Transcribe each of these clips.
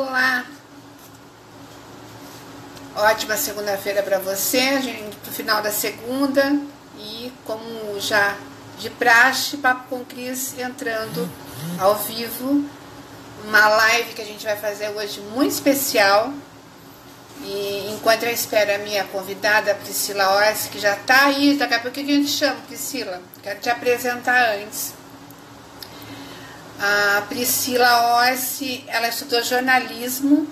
Olá, ótima segunda-feira para você, gente, no final da segunda e como já de praxe, Papo com Cris entrando ao vivo, uma live que a gente vai fazer hoje muito especial. E enquanto eu espero a minha convidada, Priscila Orsi, que já está aí, daqui a pouco a gente chama, Priscila, quero te apresentar antes. A Priscila Orsi, ela estudou jornalismo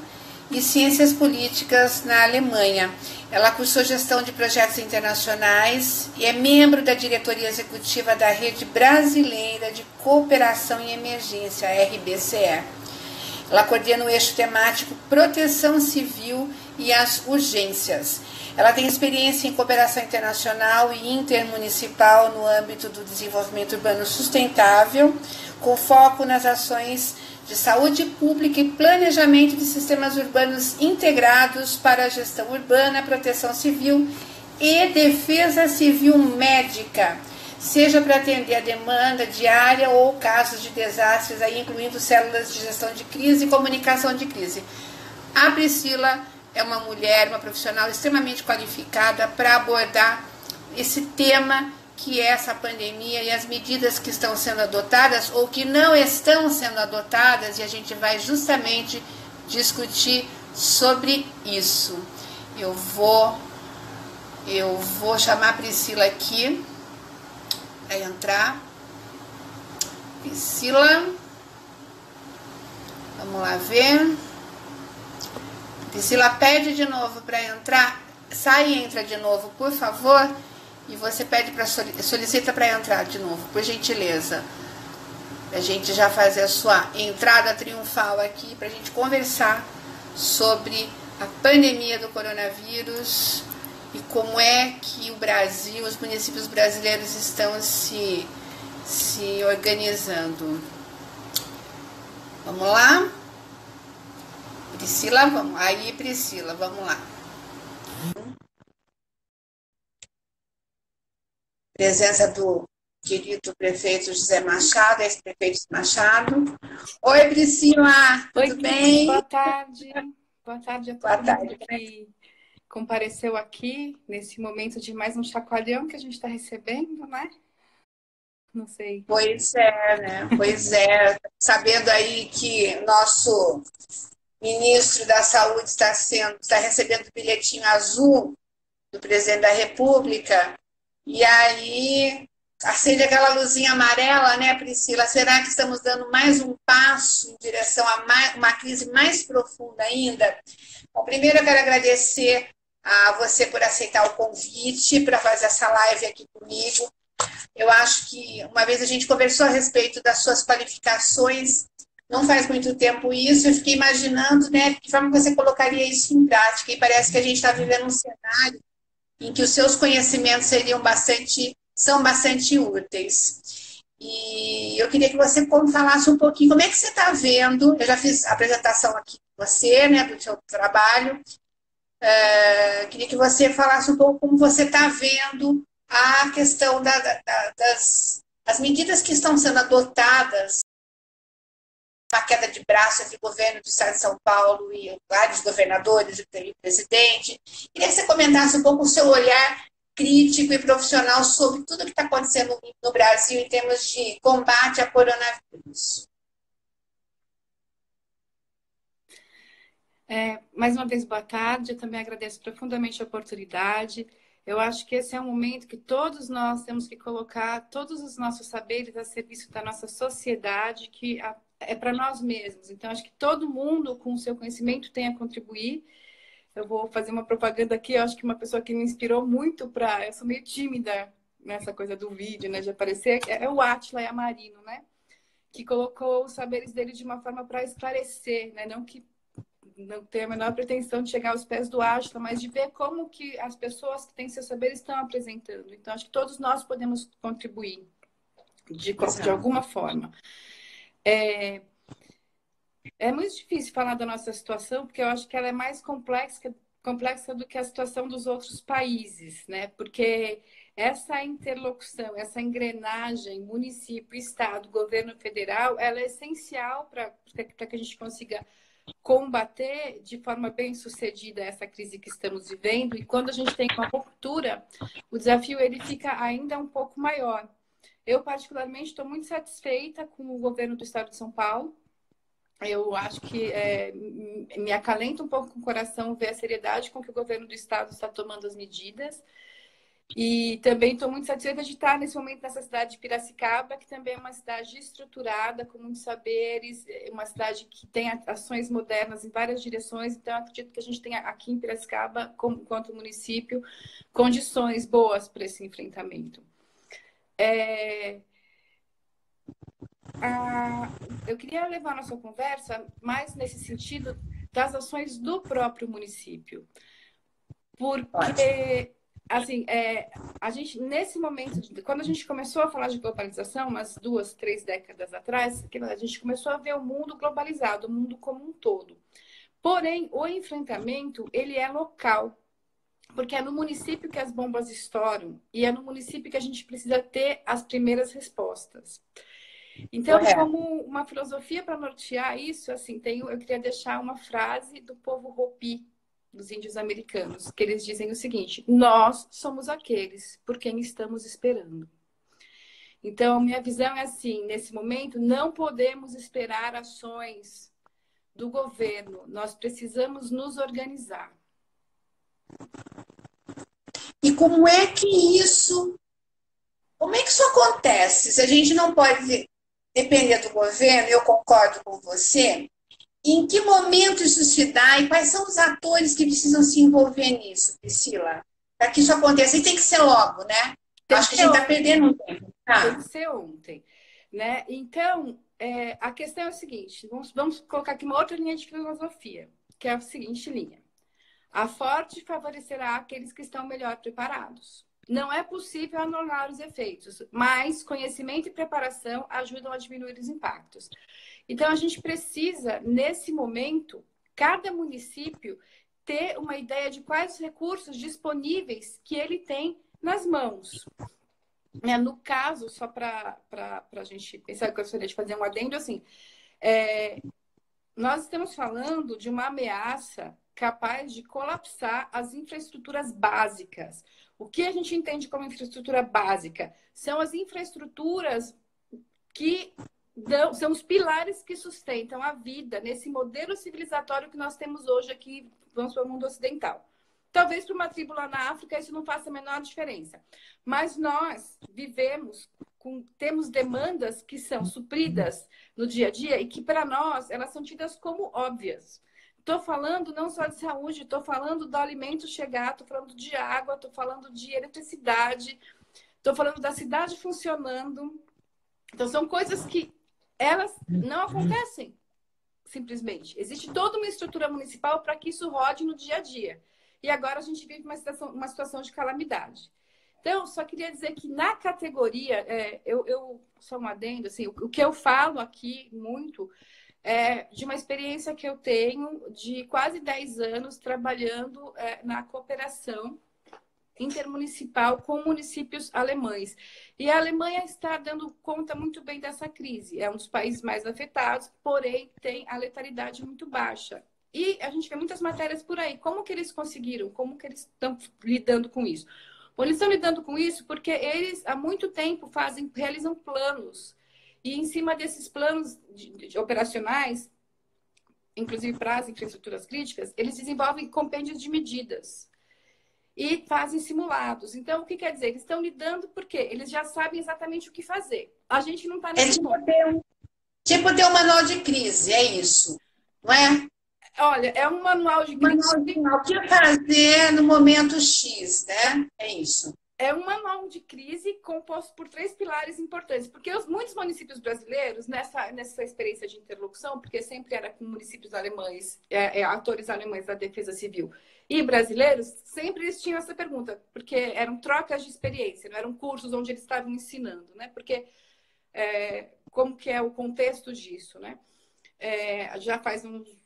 e ciências políticas na Alemanha. Ela cursou gestão de projetos internacionais e é membro da diretoria executiva da Rede Brasileira de Cooperação em Emergência, a RBCE. Ela coordena o eixo temático Proteção Civil e as Urgências. Ela tem experiência em cooperação internacional e intermunicipal no âmbito do desenvolvimento urbano sustentável, com foco nas ações de saúde pública e planejamento de sistemas urbanos integrados para a gestão urbana, proteção civil e defesa civil médica, seja para atender a demanda diária ou casos de desastres, aí incluindo células de gestão de crise e comunicação de crise. A Priscila é uma mulher, uma profissional extremamente qualificada para abordar esse tema que é essa pandemia e as medidas que estão sendo adotadas ou que não estão sendo adotadas, e a gente vai justamente discutir sobre isso. Eu vou chamar a Priscila aqui para entrar. Priscila, vamos lá ver. Priscila, pede de novo para entrar. Sai e entra de novo, por favor. E você pede para solicita para entrar de novo, por gentileza. A gente já fazer a sua entrada triunfal aqui, para a gente conversar sobre a pandemia do coronavírus e como é que o Brasil, os municípios brasileiros estão se organizando. Vamos lá? Priscila, vamos. Aí, Priscila, vamos lá. Presença do querido prefeito José Machado, ex-prefeito Machado. Oi, Priscila, Oi, tudo Cris, bem? boa tarde. Boa tarde a Boa todo mundo tarde. que compareceu aqui nesse momento de mais um chacoalhão que a gente está recebendo, né? Não sei. Pois é, né? Pois é. Sabendo aí que nosso ministro da Saúde está recebendo o bilhetinho azul do presidente da República, e aí acende aquela luzinha amarela, né, Priscila? Será que estamos dando mais um passo em direção a uma crise mais profunda ainda? Bom, primeiro eu quero agradecer a você por aceitar o convite para fazer essa live aqui comigo. Eu acho que uma vez a gente conversou a respeito das suas qualificações, não faz muito tempo isso, eu fiquei imaginando, né, de que forma você colocaria isso em prática, e parece que a gente está vivendo um cenário em que os seus conhecimentos são bastante úteis. E eu queria que você falasse um pouquinho como é que você está vendo, eu já fiz a apresentação aqui com você, né, do seu trabalho, queria que você falasse um pouco como você está vendo a questão das medidas que estão sendo adotadas, uma queda de braço entre o governo do estado de São Paulo e vários governadores e o presidente. Queria que você comentasse um pouco o seu olhar crítico e profissional sobre tudo que está acontecendo no Brasil em termos de combate a coronavírus. Mais uma vez, boa tarde. Eu também agradeço profundamente a oportunidade. Eu acho que esse é um momento que todos nós temos que colocar todos os nossos saberes a serviço da nossa sociedade, que é para nós mesmos. Então, acho que todo mundo, com o seu conhecimento, tem a contribuir. Eu vou fazer uma propaganda aqui. Eu acho que uma pessoa que me inspirou muito para... Eu sou meio tímida nessa coisa do vídeo, né? De aparecer. É o Átila Yamarino, né? Que colocou os saberes dele de uma forma para esclarecer, né? Não que não tenho a menor pretensão de chegar aos pés do Átila, mas de ver como que as pessoas que têm seus saberes estão apresentando. Então, acho que todos nós podemos contribuir de alguma forma. É muito difícil falar da nossa situação, porque eu acho que ela é mais complexa do que a situação dos outros países, né? Porque essa interlocução, essa engrenagem, município, estado, governo federal, ela é essencial para que a gente consiga combater de forma bem sucedida essa crise que estamos vivendo. E quando a gente tem uma ruptura, o desafio ele fica ainda um pouco maior. Eu, particularmente, estou muito satisfeita com o governo do Estado de São Paulo. Eu acho que me acalenta um pouco com o coração ver a seriedade com que o governo do Estado está tomando as medidas. E também estou muito satisfeita de estar nesse momento nessa cidade de Piracicaba, que também é uma cidade estruturada, com muitos saberes, uma cidade que tem ações modernas em várias direções. Então, acredito que a gente tem aqui em Piracicaba, enquanto município, condições boas para esse enfrentamento. Eu queria levar a nossa conversa mais nesse sentido das ações do próprio município. Porque, assim, a gente, nesse momento, quando a gente começou a falar de globalização, umas 2, 3 décadas atrás, a gente começou a ver o mundo globalizado, o mundo como um todo. Porém, o enfrentamento, ele é local. Porque é no município que as bombas estouram e é no município que a gente precisa ter as primeiras respostas. Então, como uma filosofia para nortear isso, assim, eu queria deixar uma frase do povo Hopi, dos índios americanos, que eles dizem o seguinte: nós somos aqueles por quem estamos esperando. Então, minha visão é assim, nesse momento, não podemos esperar ações do governo, nós precisamos nos organizar. E como é que isso acontece? Se a gente não pode depender do governo, eu concordo com você. Em que momento isso se dá e quais são os atores que precisam se envolver nisso, Priscila? Para que isso aconteça. E tem que ser logo, né? Acho que a gente está perdendo um tempo. Tem que ser ontem. Né? Então, a questão é o seguinte: vamos colocar aqui uma outra linha de filosofia, que é a seguinte linha. A forte favorecerá aqueles que estão melhor preparados. Não é possível anular os efeitos, mas conhecimento e preparação ajudam a diminuir os impactos. Então, a gente precisa, nesse momento, cada município ter uma ideia de quais os recursos disponíveis que ele tem nas mãos. No caso, só para a gente pensar, que eu gostaria de fazer um adendo, assim, nós estamos falando de uma ameaça capaz de colapsar as infraestruturas básicas. O que a gente entende como infraestrutura básica? São as infraestruturas que são os pilares que sustentam a vida nesse modelo civilizatório que nós temos hoje aqui, vamos para o mundo ocidental. Talvez para uma tribo lá na África isso não faça a menor diferença. Mas nós temos demandas que são supridas no dia a dia e que, para nós, elas são tidas como óbvias. Estou falando não só de saúde, estou falando do alimento chegar, estou falando de água, estou falando de eletricidade, estou falando da cidade funcionando. Então, são coisas que elas não acontecem simplesmente. Existe toda uma estrutura municipal para que isso rode no dia a dia. E agora a gente vive uma situação de calamidade. Então, só queria dizer que na categoria, eu só um adendo, assim, o que eu falo aqui muito é de uma experiência que eu tenho de quase 10 anos trabalhando na cooperação intermunicipal com municípios alemães. E a Alemanha está dando conta muito bem dessa crise. É um dos países mais afetados, porém tem a letalidade muito baixa. E a gente vê muitas matérias por aí. Como que eles conseguiram? Como que eles estão lidando com isso? Bom, eles estão lidando com isso porque eles, há muito tempo, realizam planos. E em cima desses planos operacionais, inclusive para as infraestruturas críticas, eles desenvolvem compêndios de medidas e fazem simulados. Então, o que quer dizer? Eles estão lidando porque eles já sabem exatamente o que fazer. A gente não está nesse ponto. Tipo ter um manual de crise, é isso, não é? Olha, é um manual de crise. O que fazer no momento X, né? É isso. É um manual de crise composto por 3 pilares importantes, porque muitos municípios brasileiros, nessa experiência de interlocução, porque sempre era com municípios alemães, atores alemães da defesa civil e brasileiros, sempre eles tinham essa pergunta, porque eram trocas de experiência, não eram cursos onde eles estavam ensinando, né? Porque como que é o contexto disso, né? Já faz uns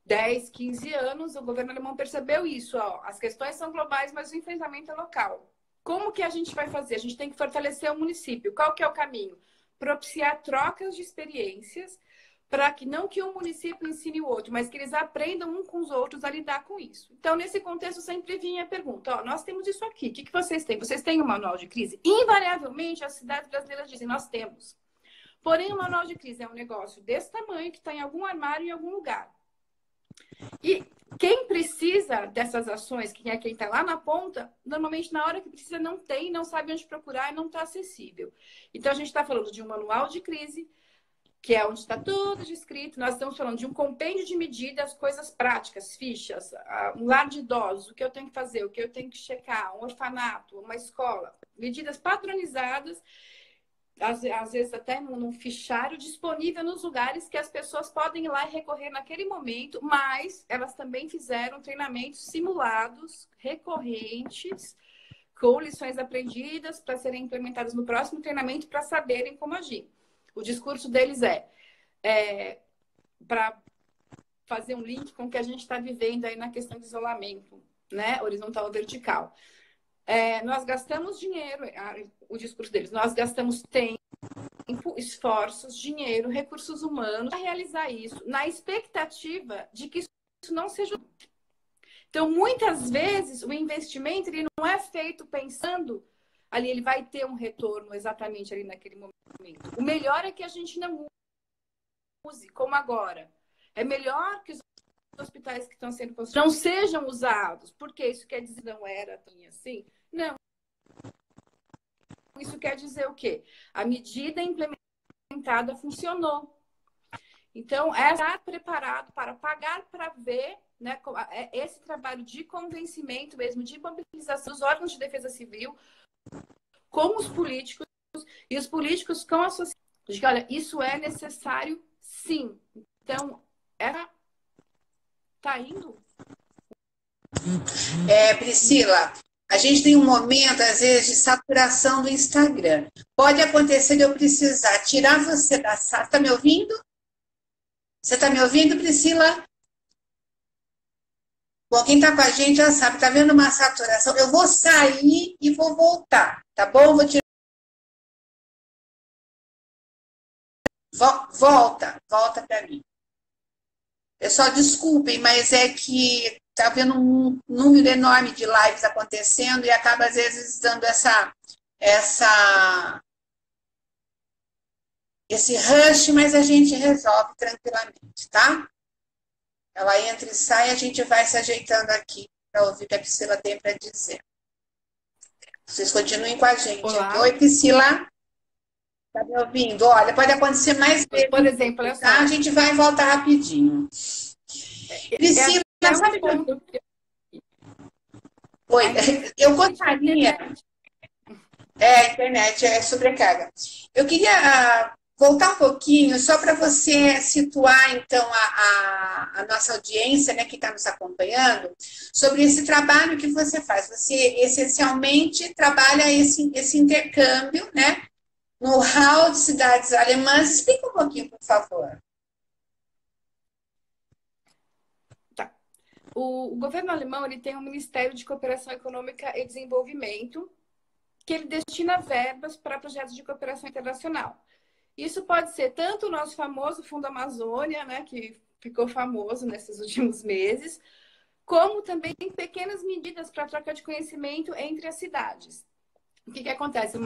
10, 15 anos, o governo alemão percebeu isso. As questões são globais, mas o enfrentamento é local. Como que a gente vai fazer? A gente tem que fortalecer o município. Qual que é o caminho? Propiciar trocas de experiências para que não que um município ensine o outro, mas que eles aprendam um com os outros a lidar com isso. Então, nesse contexto, sempre vinha a pergunta, ó, nós temos isso aqui, o que vocês têm? Vocês têm um manual de crise? Invariavelmente, as cidades brasileiras dizem, nós temos. Porém, o manual de crise é um negócio desse tamanho, que está em algum armário, em algum lugar. E quem precisa dessas ações, quem é quem está lá na ponta, normalmente na hora que precisa não tem, não sabe onde procurar e não está acessível. Então, a gente está falando de um manual de crise, que é onde está tudo descrito. Nós estamos falando de um compêndio de medidas, coisas práticas, fichas, um lar de idosos, o que eu tenho que fazer, o que eu tenho que checar, um orfanato, uma escola, medidas padronizadas, às vezes até num fichário disponível nos lugares que as pessoas podem ir lá e recorrer naquele momento, mas elas também fizeram treinamentos simulados, recorrentes, com lições aprendidas para serem implementadas no próximo treinamento para saberem como agir. O discurso deles para fazer um link com o que a gente está vivendo aí na questão de isolamento, né? Horizontal ou vertical. Nós gastamos dinheiro, o discurso deles, nós gastamos tempo, esforços, dinheiro, recursos humanos para realizar isso, na expectativa de que isso não seja. Então, muitas vezes, o investimento ele não é feito pensando ali, ele vai ter um retorno exatamente ali naquele momento. O melhor é que a gente não use, como agora. É melhor que os hospitais que estão sendo construídos não sejam usados, porque isso quer dizer não era assim? Não. Isso quer dizer o quê? A medida implementada funcionou. Então, é estar preparado para pagar para ver, né, esse trabalho de convencimento mesmo, de mobilização dos órgãos de defesa civil com os políticos e os políticos com a sociedade. Olha, isso é necessário, sim. Então, tá indo? Priscila, a gente tem um momento, às vezes, de saturação do Instagram. Pode acontecer de eu precisar tirar você da sala. Está me ouvindo? Você está me ouvindo, Priscila? Bom, quem está com a gente já sabe, está vendo uma saturação. Eu vou sair e vou voltar, tá bom? Vou tirar. Volta para mim. Pessoal, desculpem, mas é que está havendo um número enorme de lives acontecendo e acaba, às vezes, dando esse rush, mas a gente resolve tranquilamente, tá? Ela entra e sai, a gente vai se ajeitando aqui para ouvir o que a Priscila tem para dizer. Vocês continuem com a gente. Olá. Oi, Priscila. Está me ouvindo? Olha, pode acontecer mais vezes. Por exemplo, olha só. Tá? A gente vai e volta rapidinho. Priscila, sabe ponto. Oi, eu gostaria... a internet é sobrecarga. Eu queria voltar um pouquinho, só para você situar, então, a nossa audiência, né, que está nos acompanhando, sobre esse trabalho que você faz. Você, essencialmente, trabalha esse intercâmbio, né, no hall de cidades alemãs. Explica um pouquinho, por favor. Tá. O governo alemão ele tem um Ministério de Cooperação Econômica e Desenvolvimento, que ele destina verbas para projetos de cooperação internacional. Isso pode ser tanto o nosso famoso Fundo Amazônia, né, que ficou famoso nesses últimos meses, como também pequenas medidas para troca de conhecimento entre as cidades. O que acontece?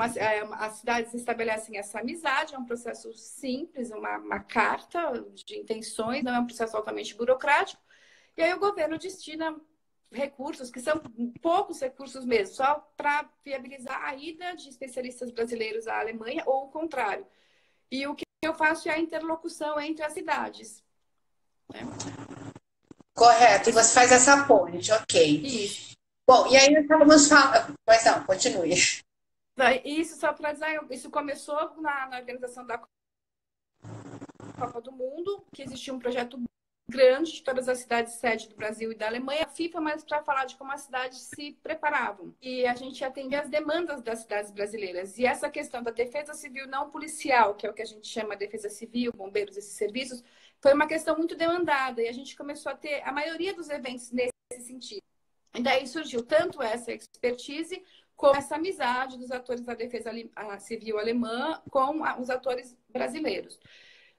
As cidades estabelecem essa amizade, é um processo simples, uma carta de intenções, não é um processo altamente burocrático, e aí o governo destina recursos, que são poucos recursos mesmo, só para viabilizar a ida de especialistas brasileiros à Alemanha ou o contrário. E o que eu faço é a interlocução entre as cidades. Né? Correto, e você faz essa ponte, ok. Isso. Bom, e aí nós estávamos falando... Pois não, continue. Isso, só para dizer, isso começou na organização da Copa do Mundo, que existia um projeto grande de todas as cidades sede do Brasil e da Alemanha, a FIFA, mas para falar de como as cidades se preparavam. E a gente atendia as demandas das cidades brasileiras. E essa questão da defesa civil não policial, que é o que a gente chama de defesa civil, bombeiros, esses serviços, foi uma questão muito demandada. E a gente começou a ter a maioria dos eventos nesse sentido. E daí surgiu tanto essa expertise como essa amizade dos atores da defesa civil alemã com os atores brasileiros.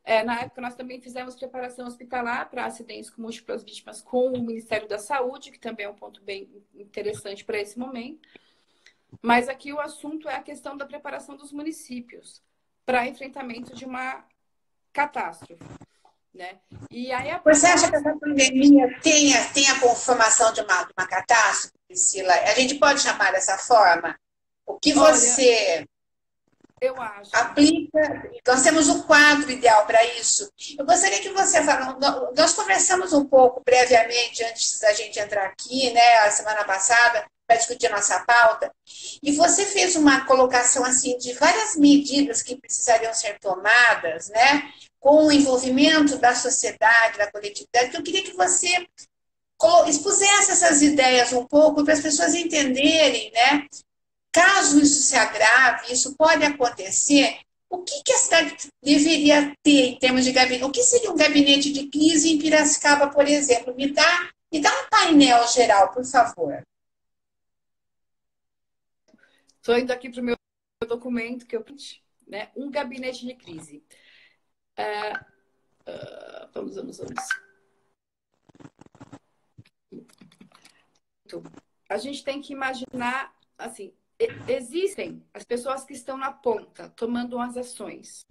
Na época, nós também fizemos preparação hospitalar para acidentes com múltiplas vítimas com o Ministério da Saúde, que também é um ponto bem interessante para esse momento. Mas aqui o assunto é a questão da preparação dos municípios para enfrentamento de uma catástrofe, né? E aí Você acha que essa pandemia tem a conformação de uma catástrofe, Priscila? A gente pode chamar dessa forma? O que você eu acho aplica? Nós temos um quadro ideal para isso. Eu gostaria que você falasse. Nós conversamos um pouco brevemente antes da gente entrar aqui, né, a semana passada, para discutir a nossa pauta. E você fez uma colocação assim de várias medidas que precisariam ser tomadas, né, com o envolvimento da sociedade, da coletividade, que eu queria que você expusesse essas ideias um pouco para as pessoas entenderem, né? Caso isso se agrave, isso pode acontecer, o que a cidade deveria ter em termos de gabinete? O que seria um gabinete de crise em Piracicaba, por exemplo? Me dá um painel geral, por favor. Estou indo aqui para o meu documento que eu pedi, né? Um gabinete de crise. Vamos. A gente tem que imaginar, assim, existem as pessoas que estão na ponta, tomando as ações.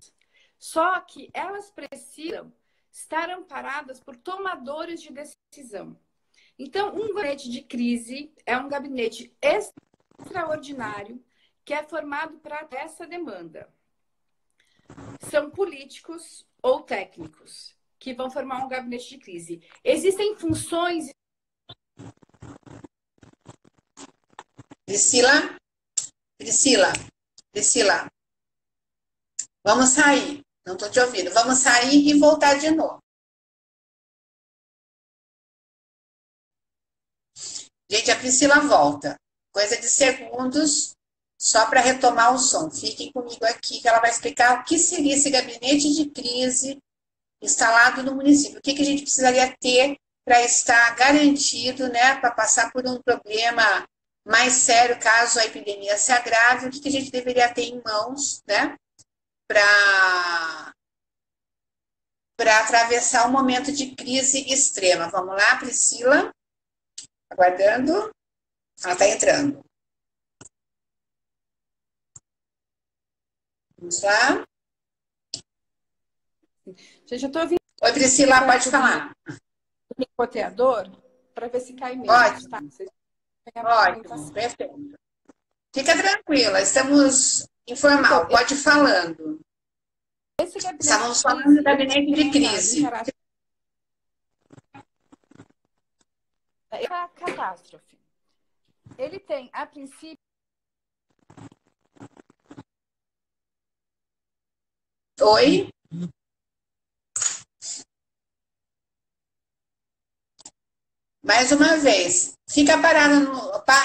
Só que elas precisam estar amparadas por tomadores de decisão. Então, um gabinete de crise é um gabinete extraordinário que é formado para essa demanda. São políticos ou técnicos que vão formar um gabinete de crise. Existem funções... Priscila, vamos sair. Não estou te ouvindo. Vamos sair e voltar de novo. Gente, a Priscila volta. Coisa de segundos, só para retomar o som. Fiquem comigo aqui, que ela vai explicar o que seria esse gabinete de crise instalado no município. O que a gente precisaria ter para estar garantido, né, para passar por um problema mais sério, caso a epidemia se agrave, o que a gente deveria ter em mãos, né, para atravessar um momento de crise extrema. Vamos lá, Priscila? Aguardando. Ela está entrando. Vamos lá. Gente, eu estou ouvindo. Oi, Priscila, pode falar. O picoteador, para ver se cai menos. Ótimo. Tá? Ótimo, perfeito. Fica tranquila, estamos informal, então, pode ir falando. Estávamos falando do gabinete de crise. É a catástrofe. Ele tem, a princípio... Oi? Mais uma vez, fica parado,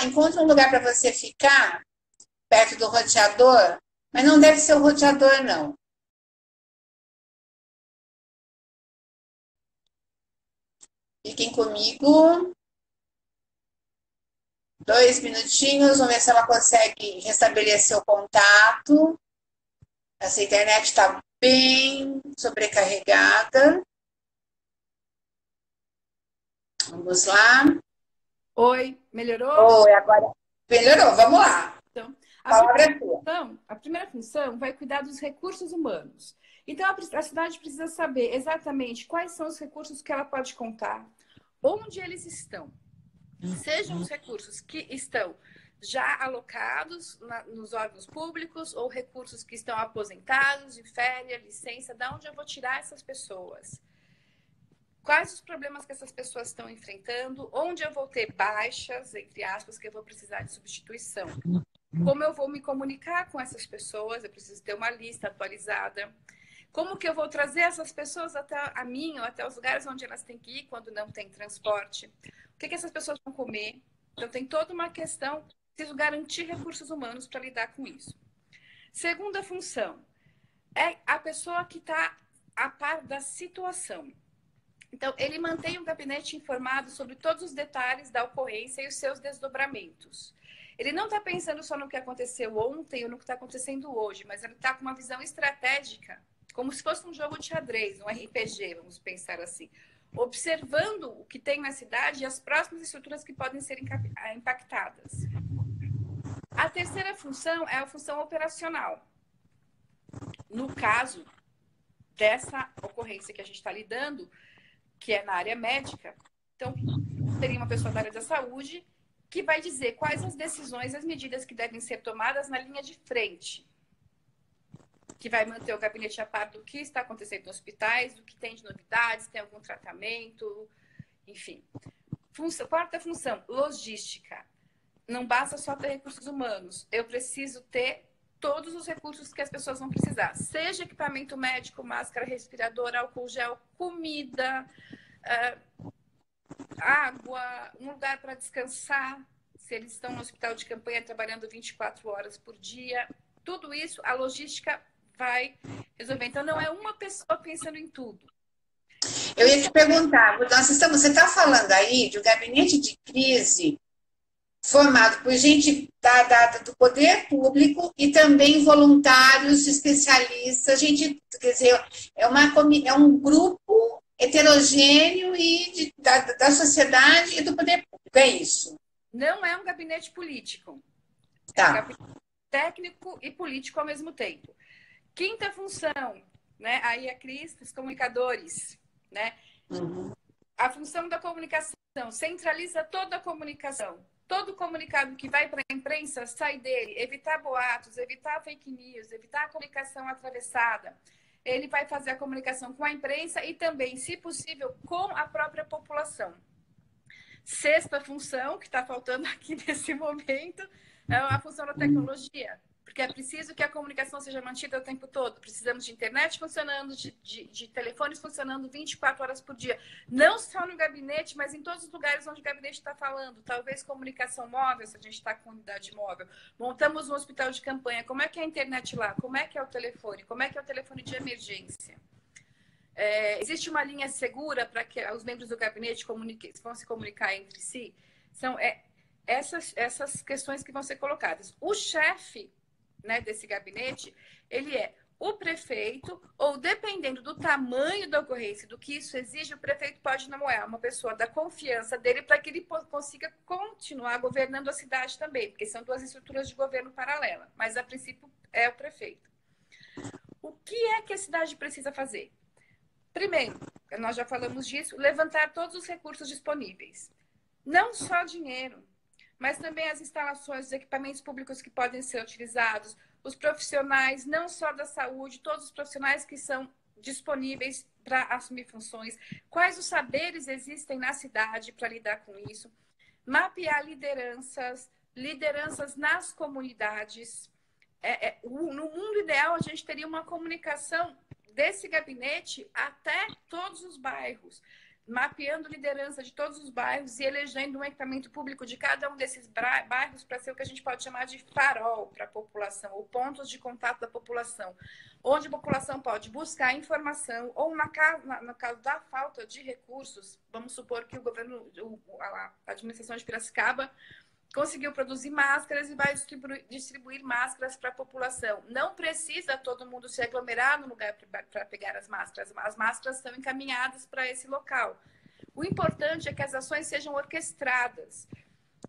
encontra um lugar para você ficar perto do roteador, mas não deve ser o roteador, não. Fiquem comigo. 2 minutinhos, vamos ver se ela consegue restabelecer o contato. Essa internet está bem sobrecarregada. Vamos lá. Oi, melhorou? Oi, agora melhorou, vamos lá. Então, a primeira função vai cuidar dos recursos humanos. Então, a cidade precisa saber exatamente quais são os recursos que ela pode contar, onde eles estão. Sejam os recursos que estão já alocados nos órgãos públicos ou recursos que estão aposentados, de férias, licença, de onde eu vou tirar essas pessoas? Quais os problemas que essas pessoas estão enfrentando? Onde eu vou ter baixas, entre aspas, que eu vou precisar de substituição? Como eu vou me comunicar com essas pessoas? Eu preciso ter uma lista atualizada. Como que eu vou trazer essas pessoas até a mim ou até os lugares onde elas têm que ir quando não tem transporte? O que essas pessoas vão comer? Então, tem toda uma questão, preciso garantir recursos humanos para lidar com isso. Segunda função, é a pessoa que está a par da situação. Então, ele mantém o gabinete informado sobre todos os detalhes da ocorrência e os seus desdobramentos. Ele não está pensando só no que aconteceu ontem ou no que está acontecendo hoje, mas ele está com uma visão estratégica como se fosse um jogo de xadrez, um RPG, vamos pensar assim, observando o que tem na cidade e as próximas estruturas que podem ser impactadas. A terceira função é a função operacional. No caso dessa ocorrência que a gente está lidando, que é na área médica, então teria uma pessoa da área da saúde que vai dizer quais as decisões, as medidas que devem ser tomadas na linha de frente, que vai manter o gabinete a par do que está acontecendo nos hospitais, do que tem de novidades, tem algum tratamento, enfim. Quarta função, logística. Não basta só ter recursos humanos, eu preciso ter todos os recursos que as pessoas vão precisar, seja equipamento médico, máscara, respirador, álcool gel, comida, água, um lugar para descansar, se eles estão no hospital de campanha trabalhando 24 horas por dia, tudo isso a logística vai resolver. Então, não é uma pessoa pensando em tudo. Eu ia te perguntar, você está falando aí de um gabinete de crise formado por gente do poder público e também voluntários, especialistas, gente, quer dizer, é um grupo heterogêneo e da sociedade e do poder público, é isso? Não é um gabinete político. Tá. É um gabinete técnico e político ao mesmo tempo. Quinta função, né? Aí a Cris, os comunicadores, né? Uhum. A função da comunicação centraliza toda a comunicação. Todo comunicado que vai para a imprensa sai dele, evitar boatos, evitar fake news, evitar a comunicação atravessada. Ele vai fazer a comunicação com a imprensa e também, se possível, com a própria população. Sexta função, que está faltando aqui nesse momento, é a função da tecnologia. Porque é preciso que a comunicação seja mantida o tempo todo. Precisamos de internet funcionando, de telefones funcionando 24 horas por dia. Não só no gabinete, mas em todos os lugares onde o gabinete está falando. Talvez comunicação móvel, se a gente está com unidade móvel. Montamos um hospital de campanha. Como é que é a internet lá? Como é que é o telefone? Como é que é o telefone de emergência? Existe uma linha segura para que os membros do gabinete vão se comunicar entre si? São essas questões que vão ser colocadas. O chefe, né, desse gabinete, ele é o prefeito, ou dependendo do tamanho da ocorrência, do que isso exige, o prefeito pode nomear uma pessoa da confiança dele para que ele consiga continuar governando a cidade também, porque são duas estruturas de governo paralelas, mas a princípio é o prefeito. O que é que a cidade precisa fazer? Primeiro, nós já falamos disso, levantar todos os recursos disponíveis. Não só dinheiro, mas também as instalações, os equipamentos públicos que podem ser utilizados, os profissionais, não só da saúde, todos os profissionais que são disponíveis para assumir funções, quais os saberes existem na cidade para lidar com isso, mapear lideranças nas comunidades. No mundo ideal, a gente teria uma comunicação desse gabinete até todos os bairros, mapeando liderança de todos os bairros e elegendo um equipamento público de cada um desses bairros para ser o que a gente pode chamar de farol para a população, ou pontos de contato da população, onde a população pode buscar informação, ou no caso da falta de recursos, vamos supor que a administração de Piracicaba conseguiu produzir máscaras e vai distribuir máscaras para a população. Não precisa todo mundo se aglomerar no lugar para pegar as máscaras. As máscaras são encaminhadas para esse local. O importante é que as ações sejam orquestradas.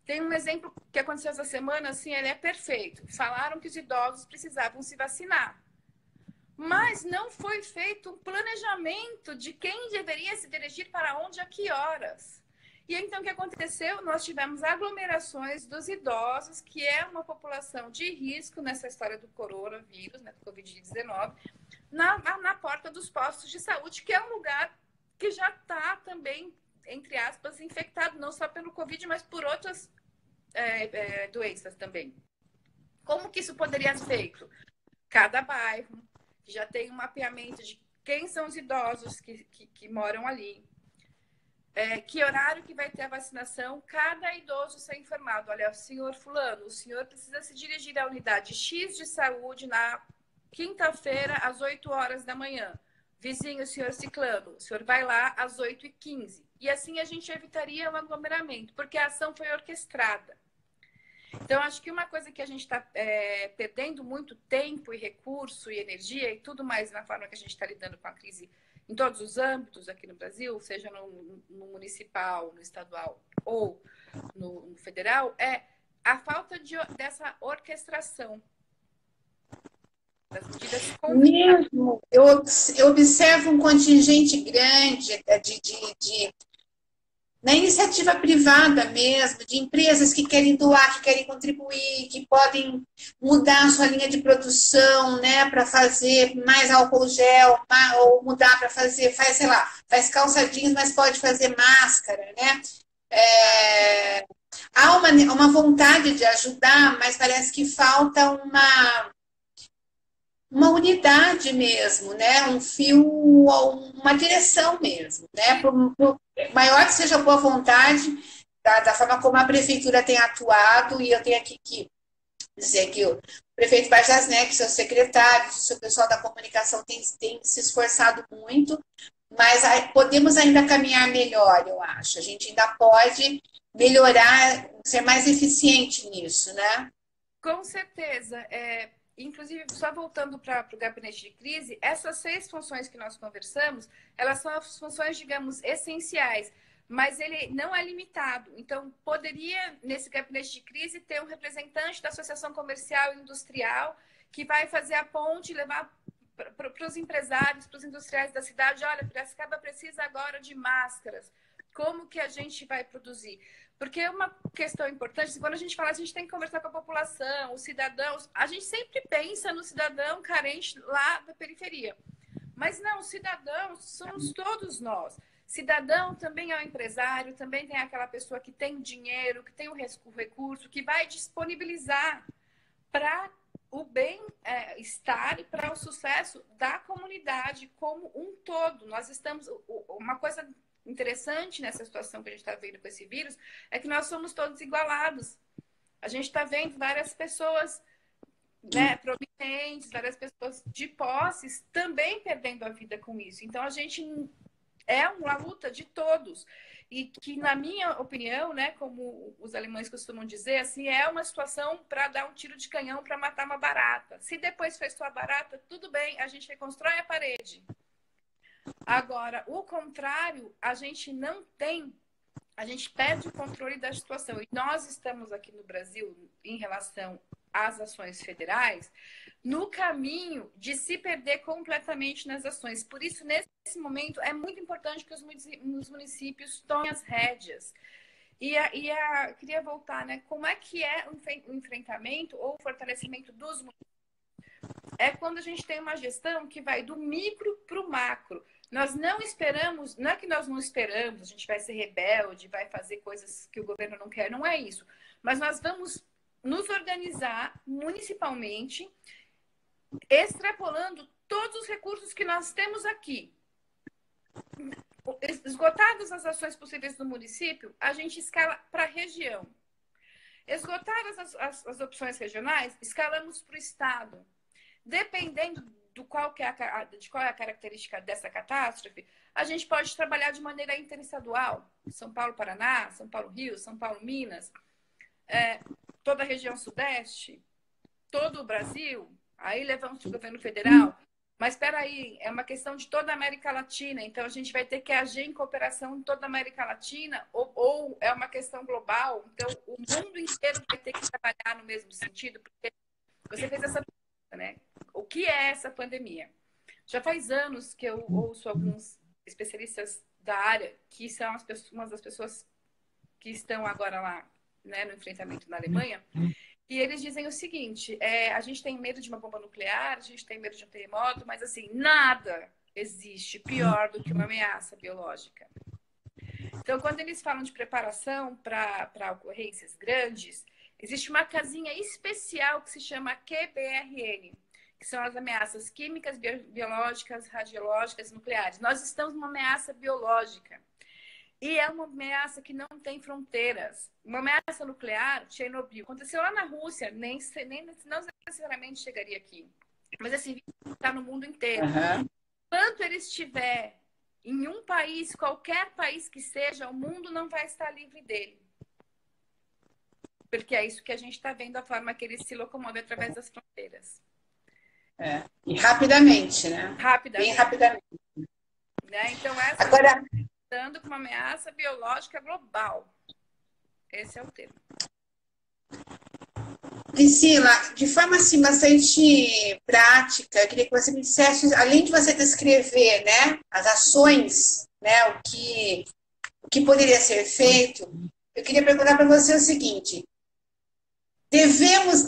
Tem um exemplo que aconteceu essa semana, assim, ele é perfeito. Falaram que os idosos precisavam se vacinar. Mas não foi feito um planejamento de quem deveria se dirigir para onde, a que horas. E então, o que aconteceu? Nós tivemos aglomerações dos idosos, que é uma população de risco nessa história do coronavírus, né, do Covid-19, na porta dos postos de saúde, que é um lugar que já está também, entre aspas, infectado, não só pelo Covid, mas por outras doenças também. Como que isso poderia ser feito? Cada bairro já tem um mapeamento de quem são os idosos que moram ali, que horário que vai ter a vacinação, cada idoso ser informado. Olha, senhor fulano, o senhor precisa se dirigir à unidade X de saúde na quinta-feira, às 8 horas da manhã. Vizinho, senhor ciclano, o senhor vai lá às 8h15. E assim a gente evitaria o aglomeramento, porque a ação foi orquestrada. Então, acho que uma coisa que a gente está perdendo muito tempo e recurso e energia e tudo mais na forma que a gente está lidando com a crise em todos os âmbitos aqui no Brasil, seja no municipal, no estadual ou no federal, é a falta dessa orquestração das medidas combinadas. Mesmo, eu observo um contingente grande na iniciativa privada mesmo, de empresas que querem doar, que querem contribuir, que podem mudar a sua linha de produção, né, para fazer mais álcool gel, ou mudar para sei lá, faz calça jeans, mas pode fazer máscara, né? Há uma vontade de ajudar, mas parece que falta uma unidade mesmo, né? Um fio, uma direção mesmo, né? Por maior que seja a boa vontade, da forma como a prefeitura tem atuado, e eu tenho aqui que dizer que o prefeito Bajaznek, seu secretário, o seu pessoal da comunicação tem se esforçado muito, mas podemos ainda caminhar melhor, eu acho. A gente ainda pode melhorar, ser mais eficiente nisso, né? Com certeza. Inclusive, só voltando para o gabinete de crise, essas 6 funções que nós conversamos, elas são as funções, digamos, essenciais, mas ele não é limitado. Então, poderia, nesse gabinete de crise, ter um representante da Associação Comercial e Industrial que vai fazer a ponte e levar para os empresários, para os industriais da cidade, olha, Piracicaba precisa agora de máscaras. Como que a gente vai produzir? Porque é uma questão importante, quando a gente fala, a gente tem que conversar com a população, os cidadãos, a gente sempre pensa no cidadão carente lá da periferia. Mas não, cidadãos somos todos nós. Cidadão também é um empresário, também tem aquela pessoa que tem dinheiro, que tem o recurso, que vai disponibilizar para o bem-estar e para o sucesso da comunidade como um todo. Nós estamos... Uma coisa interessante nessa situação que a gente está vendo com esse vírus é que nós somos todos igualados. A gente está vendo várias pessoas, né, prominentes, várias pessoas de posses também perdendo a vida com isso. Então, a gente é uma luta de todos. E que, na minha opinião, né, como os alemães costumam dizer, assim, é uma situação para dar um tiro de canhão para matar uma barata. Se depois fez sua barata, tudo bem, a gente reconstrói a parede. Agora, o contrário, a gente não tem, a gente perde o controle da situação. E nós estamos aqui no Brasil, em relação às ações federais, no caminho de se perder completamente nas ações. Por isso, nesse momento, é muito importante que os municípios tomem as rédeas. Queria voltar, né? Como é que é o enfrentamento ou o fortalecimento dos municípios? É quando a gente tem uma gestão que vai do micro para o macro. Nós não esperamos, não é que nós não esperamos, a gente vai ser rebelde, vai fazer coisas que o governo não quer, não é isso. Mas nós vamos nos organizar municipalmente, extrapolando todos os recursos que nós temos aqui. Esgotadas as ações possíveis do município, a gente escala para a região. Esgotadas as opções regionais, escalamos para o estado. Dependendo de qual é a característica dessa catástrofe, a gente pode trabalhar de maneira interestadual. São Paulo, Paraná, São Paulo, Rio, São Paulo, Minas, toda a região sudeste, todo o Brasil, aí levamos para o governo federal. Mas espera aí, é uma questão de toda a América Latina, então a gente vai ter que agir em cooperação em toda a América Latina, ou é uma questão global, então o mundo inteiro vai ter que trabalhar no mesmo sentido, porque você fez essa pergunta, né? O que é essa pandemia? Já faz anos que eu ouço alguns especialistas da área, que são uma das pessoas que estão agora lá, né, no enfrentamento na Alemanha, e eles dizem o seguinte, a gente tem medo de uma bomba nuclear, a gente tem medo de um terremoto, mas assim, nada existe pior do que uma ameaça biológica. Então, quando eles falam de preparação para ocorrências grandes, existe uma casinha especial que se chama QBRN, que são as ameaças químicas, biológicas, radiológicas e nucleares. Nós estamos numa ameaça biológica. E é uma ameaça que não tem fronteiras. Uma ameaça nuclear, Chernobyl, aconteceu lá na Rússia, nem não necessariamente chegaria aqui. Mas esse vírus está no mundo inteiro. Enquanto ele estiver em um país, qualquer país que seja, o mundo não vai estar livre dele. porque é isso que a gente está vendo, a forma que ele se locomove através das fronteiras. E rapidamente, né? Bem Rapidamente. rapidamente. Né? Então, essa Agora, estando com uma ameaça biológica global. Esse é o tema. Priscila, de forma assim bastante prática, eu queria que você me dissesse, além de você descrever, né, as ações, né, o que poderia ser feito, eu queria perguntar para você o seguinte: deveríamos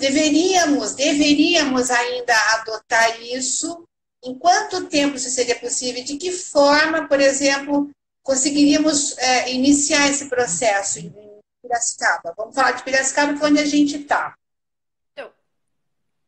ainda adotar isso? Em quanto tempo isso seria possível? De que forma, por exemplo, conseguiríamos iniciar esse processo em Piracicaba? Vamos falar de Piracicaba, que é onde a gente está. Então,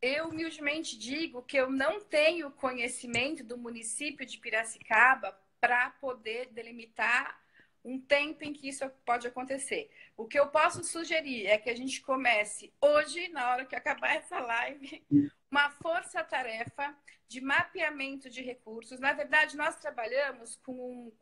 eu humildemente digo que eu não tenho conhecimento do município de Piracicaba para poder delimitar um tempo em que isso pode acontecer. O que eu posso sugerir é que a gente comece hoje, na hora que acabar essa live, uma força-tarefa de mapeamento de recursos. Na verdade, nós trabalhamos com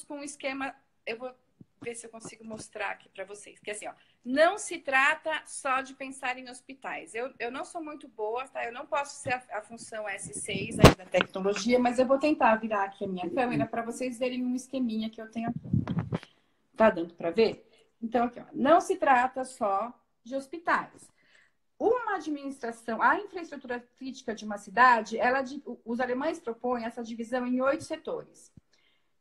um esquema. Eu vou ver se eu consigo mostrar aqui para vocês. Que assim, ó, não se trata só de pensar em hospitais. Eu não sou muito boa, tá? Eu não posso ser a função S6 aí da tecnologia, mas eu vou tentar virar aqui a minha câmera para vocês verem um esqueminha que eu tenho aqui. Tá dando para ver? Então, aqui, ó, não se trata só de hospitais. Uma administração, a infraestrutura crítica de uma cidade, os alemães propõem essa divisão em 8 setores.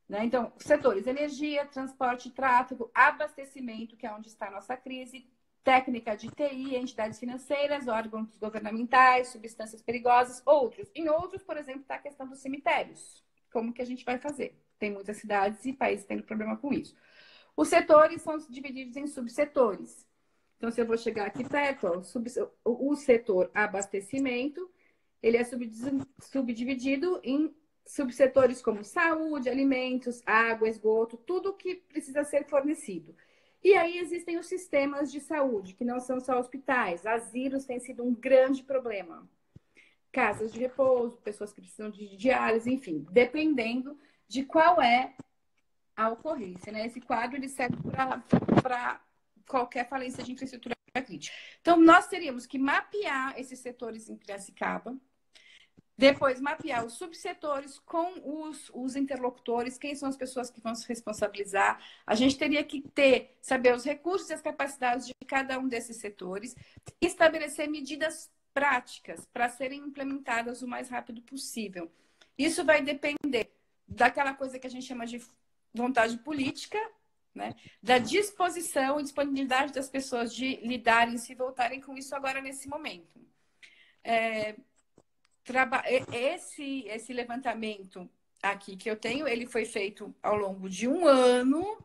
Né? Então, setores: energia, transporte, tráfego, abastecimento, que é onde está a nossa crise, técnica de TI, entidades financeiras, órgãos governamentais, substâncias perigosas, outros. Em outros, por exemplo, está a questão dos cemitérios. Como que a gente vai fazer? Tem muitas cidades e países tendo problema com isso. Os setores são divididos em subsetores. Então, se eu vou chegar aqui perto, ó, o setor abastecimento, ele é subdividido em subsetores como saúde, alimentos, água, esgoto, tudo que precisa ser fornecido. E aí existem os sistemas de saúde, que não são só hospitais. Asilos têm sido um grande problema. Casas de repouso, pessoas que precisam de diálise, enfim, dependendo de qual é a ocorrência, né? Esse quadro ele serve para qualquer falência de infraestrutura crítica. Então, nós teríamos que mapear esses setores em Piracicaba, depois mapear os subsetores com os interlocutores, quem são as pessoas que vão se responsabilizar. A gente teria que saber os recursos e as capacidades de cada um desses setores e estabelecer medidas práticas para serem implementadas o mais rápido possível. Isso vai depender daquela coisa que a gente chama de vontade política, né? Da disposição e disponibilidade das pessoas de lidarem, se voltarem com isso agora nesse momento. Esse levantamento aqui que eu tenho, ele foi feito ao longo de um ano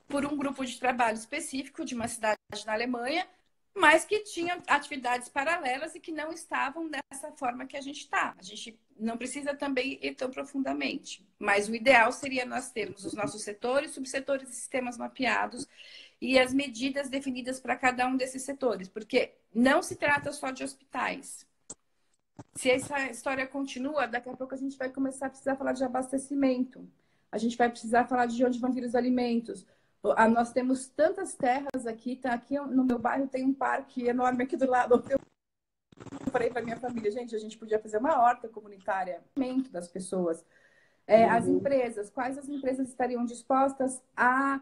por um grupo de trabalho específico de uma cidade na Alemanha, mas que tinha atividades paralelas e que não estavam dessa forma que a gente está. A gente não precisa também ir tão profundamente, mas o ideal seria nós termos os nossos setores, subsetores e sistemas mapeados e as medidas definidas para cada um desses setores, porque não se trata só de hospitais. Se essa história continua, daqui a pouco a gente vai começar a precisar falar de abastecimento. A gente vai precisar falar de onde vão vir os alimentos. Nós temos tantas terras aqui, tá? Aqui no meu bairro tem um parque enorme aqui do lado. Eu falei para minha família, gente, a gente podia fazer uma horta comunitária das pessoas. As empresas, quais as empresas estariam dispostas a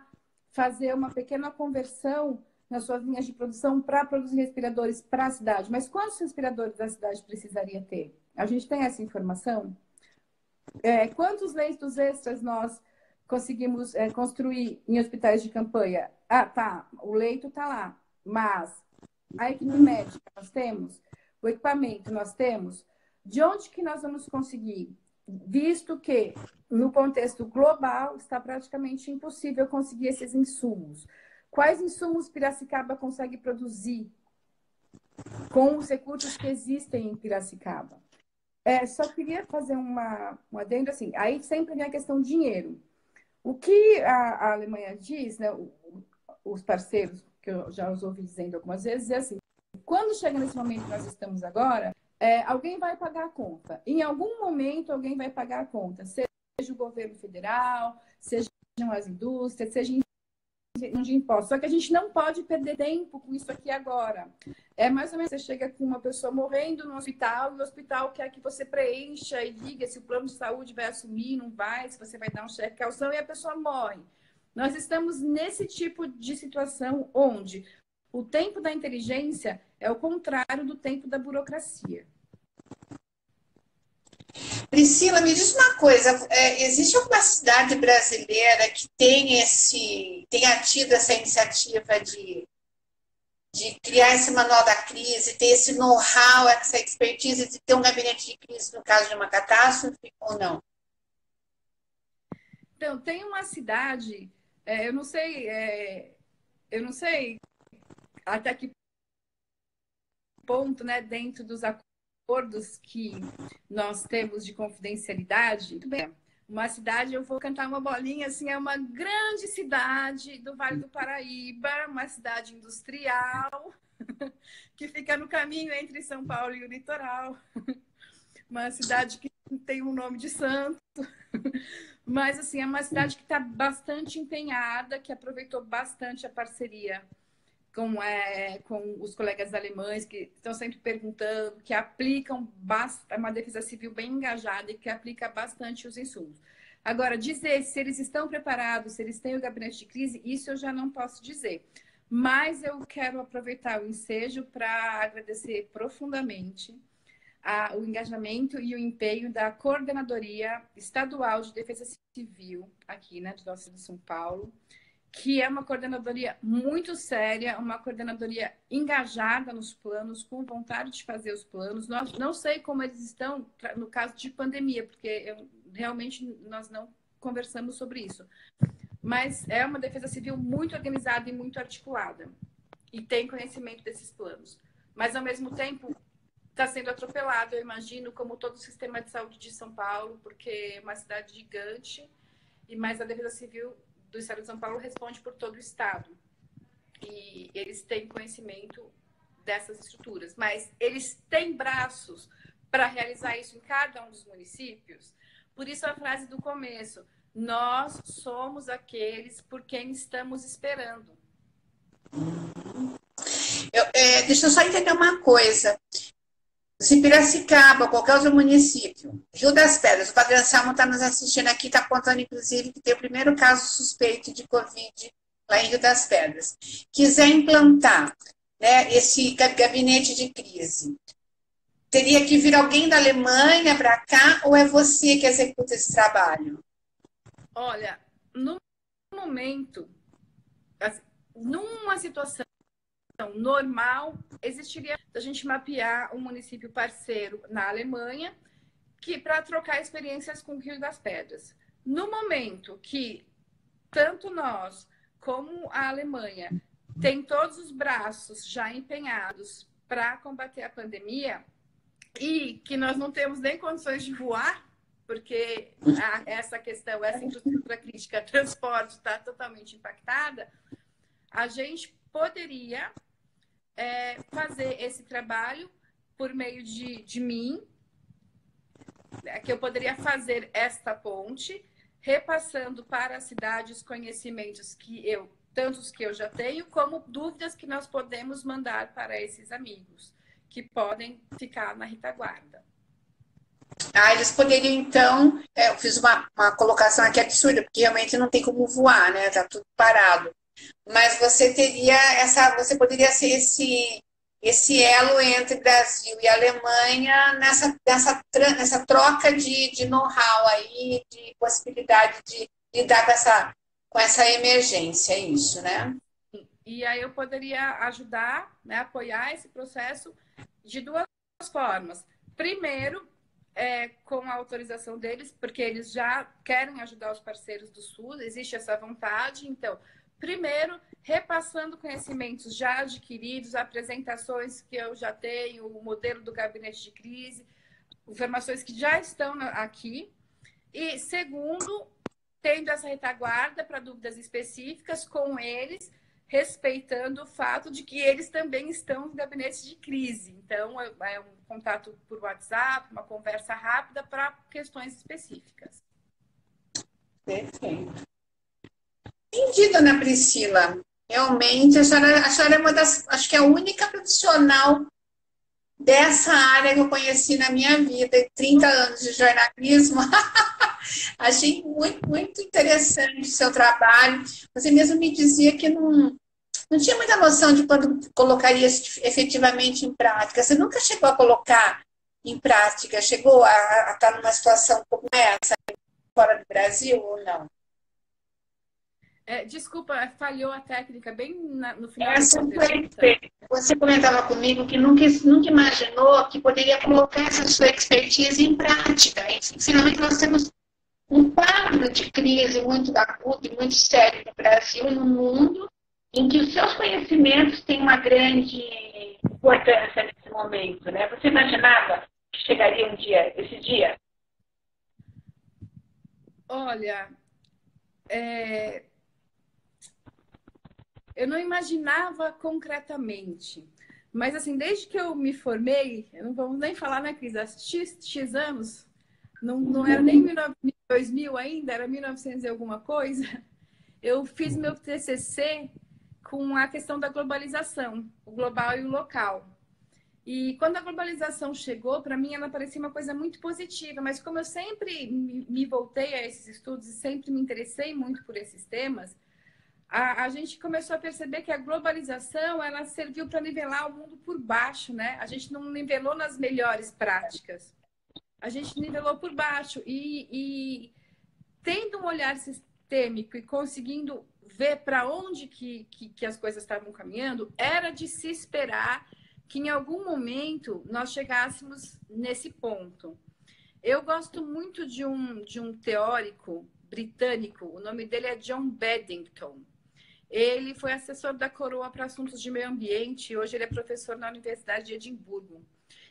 fazer uma pequena conversão nas suas linhas de produção para produzir respiradores para a cidade? Mas quantos respiradores a cidade precisaria ter? A gente tem essa informação? Quantos leitos extras nós conseguimos construir em hospitais de campanha? Ah, tá, o leito está lá, mas a equipe médica nós temos? O equipamento nós temos? De onde que nós vamos conseguir? Visto que, no contexto global, está praticamente impossível conseguir esses insumos. Quais insumos Piracicaba consegue produzir com os recursos que existem em Piracicaba? Só queria fazer um adendo assim. Aí sempre vem a questão do dinheiro. O que a Alemanha diz, né, os parceiros, que eu já os ouvi dizendo algumas vezes, é assim: quando chega nesse momento que nós estamos agora, alguém vai pagar a conta. Em algum momento, alguém vai pagar a conta. Seja o governo federal, sejam as indústrias, seja de impostos. Só que a gente não pode perder tempo com isso aqui agora. É mais ou menos, você chega com uma pessoa morrendo no hospital e o hospital quer que você preencha e diga se o plano de saúde vai assumir, não vai, se você vai dar um cheque calção e a pessoa morre. Nós estamos nesse tipo de situação onde o tempo da inteligência é o contrário do tempo da burocracia. Priscila, me diz uma coisa, existe alguma cidade brasileira que tenha tido essa iniciativa de criar esse manual da crise, ter esse know-how, essa expertise de ter um gabinete de crise no caso de uma catástrofe ou não? Então, tem uma cidade, eu não sei até que ponto, né, dentro dos acordos que nós temos de confidencialidade. Uma cidade, eu vou cantar uma bolinha, assim, é uma grande cidade do Vale do Paraíba, uma cidade industrial, que fica no caminho entre São Paulo e o litoral. Uma cidade que tem um nome de santo. Mas, assim, é uma cidade que está bastante empenhada, que aproveitou bastante a parceria com os colegas alemães, que estão sempre perguntando, que aplicam uma defesa civil bem engajada e que aplica bastante os insumos. Agora, dizer se eles estão preparados, se eles têm o gabinete de crise, isso eu já não posso dizer. Mas eu quero aproveitar o ensejo para agradecer profundamente o engajamento e o empenho da Coordenadoria Estadual de Defesa Civil, aqui, né, de São Paulo, que é uma coordenadoria muito séria, uma coordenadoria engajada nos planos, com vontade de fazer os planos. Nós não sei como eles estão no caso de pandemia, porque realmente nós não conversamos sobre isso. Mas é uma defesa civil muito organizada e muito articulada. E tem conhecimento desses planos. Mas, ao mesmo tempo, está sendo atropelado, eu imagino, como todo o sistema de saúde de São Paulo, porque é uma cidade gigante, mas a defesa civil do Estado de São Paulo responde por todo o Estado. E eles têm conhecimento dessas estruturas. Mas eles têm braços para realizar isso em cada um dos municípios. Por isso a frase do começo: nós somos aqueles por quem estamos esperando. Deixa eu só entender uma coisa. Se Piracicaba, qualquer outro município, Rio das Pedras, o Padre Anselmo está nos assistindo aqui, está apontando, inclusive, que tem o primeiro caso suspeito de Covid lá em Rio das Pedras, quiser implantar, né, esse gabinete de crise, teria que vir alguém da Alemanha para cá ou é você que executa esse trabalho? Olha, no momento, numa situação normal, existiria a gente mapear um município parceiro na Alemanha para trocar experiências com o Rio das Pedras. No momento que tanto nós como a Alemanha tem todos os braços já empenhados para combater a pandemia e que nós não temos nem condições de voar, porque essa questão, essa infraestrutura crítica, transporte está totalmente impactada, a gente poderia fazer esse trabalho por meio de mim, que eu poderia fazer esta ponte, repassando para a cidade os conhecimentos tantos que eu já tenho, como dúvidas que nós podemos mandar para esses amigos, que podem ficar na retaguarda. Eles poderiam, então, eu fiz uma colocação aqui absurda, porque realmente não tem como voar, né? Tá tudo parado. Mas você poderia ser esse elo entre Brasil e Alemanha nessa troca de know-how aí, de possibilidade de lidar com essa emergência, é isso, né? E aí eu poderia ajudar, né, apoiar esse processo de duas formas. Primeiro, com a autorização deles, porque eles já querem ajudar os parceiros do Sul, existe essa vontade. Então, primeiro, repassando conhecimentos já adquiridos, apresentações que eu já tenho, o modelo do gabinete de crise, informações que já estão aqui. E segundo, tendo essa retaguarda para dúvidas específicas com eles, respeitando o fato de que eles também estão no gabinete de crise. Então, é um contato por WhatsApp, uma conversa rápida para questões específicas. Perfeito. aqui, dona Priscila. Realmente, a senhora é uma das, acho que é a única profissional dessa área que eu conheci na minha vida, em 30 anos de jornalismo. Achei muito, muito interessante o seu trabalho. Você mesmo me dizia que não tinha muita noção de quando colocaria efetivamente em prática. Você nunca chegou a colocar em prática? Chegou a estar numa situação como essa, fora do Brasil ou não? Desculpa, falhou a técnica bem no final da Essa sua foi a pergunta. experiência. Você comentava comigo que nunca imaginou que poderia colocar essa sua expertise em prática. E, finalmente, nós temos um quadro de crise muito agudo e muito sério no Brasil e no mundo, em que os seus conhecimentos têm uma grande importância nesse momento, né? Você imaginava que chegaria esse dia? Olha, eu não imaginava concretamente. Mas, assim, desde que eu me formei, não vamos nem falar na crise, há X anos, não era nem 2000 ainda, era 1900 e alguma coisa, eu fiz meu TCC com a questão da globalização, o global e o local. E quando a globalização chegou, para mim ela parecia uma coisa muito positiva, mas como eu sempre me voltei a esses estudos e sempre me interessei muito por esses temas, a gente começou a perceber que a globalização ela serviu para nivelar o mundo por baixo, né? A gente não nivelou nas melhores práticas, a gente nivelou por baixo e tendo um olhar sistêmico e conseguindo ver para onde que as coisas estavam caminhando, era de se esperar que em algum momento nós chegássemos nesse ponto. Eu gosto muito de um teórico britânico, o nome dele é John Beddington. Ele foi assessor da coroa para assuntos de meio ambiente e hoje ele é professor na Universidade de Edimburgo.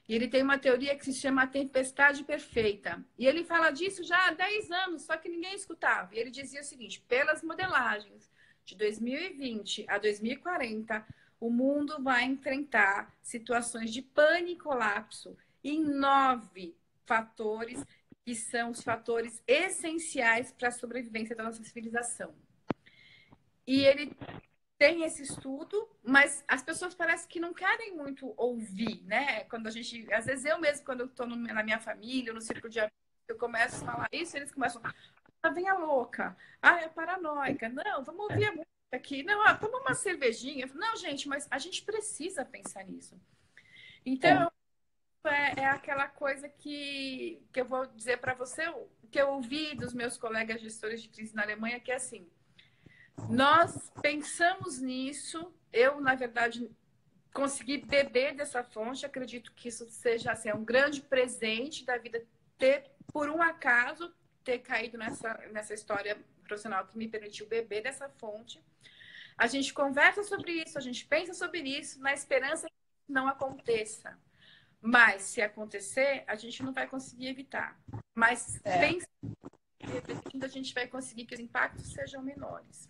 E ele tem uma teoria que se chama a tempestade perfeita. E ele fala disso já há 10 anos, só que ninguém escutava. E ele dizia o seguinte, pelas modelagens de 2020 a 2040, o mundo vai enfrentar situações de pane e colapso em 9 fatores que são os fatores essenciais para a sobrevivência da nossa civilização. E ele tem esse estudo, mas as pessoas parecem que não querem muito ouvir, né? Quando a gente, às vezes eu mesmo, quando eu estou na minha família, no círculo de amigos, eu começo a falar isso, eles começam, vem a louca, é paranoica, não, vamos ouvir a música aqui, não, toma uma cervejinha. Não, gente, mas a gente precisa pensar nisso. Então, é aquela coisa que eu vou dizer para você, que eu ouvi dos meus colegas gestores de crise na Alemanha, que é assim, nós pensamos nisso, eu, na verdade, consegui beber dessa fonte, acredito que isso seja assim, um grande presente da vida ter, por um acaso, ter caído nessa história profissional que me permitiu beber dessa fonte. A gente conversa sobre isso, a gente pensa sobre isso, na esperança que não aconteça. Mas, se acontecer, a gente não vai conseguir evitar. Mas, pensando, a gente vai conseguir que os impactos sejam menores.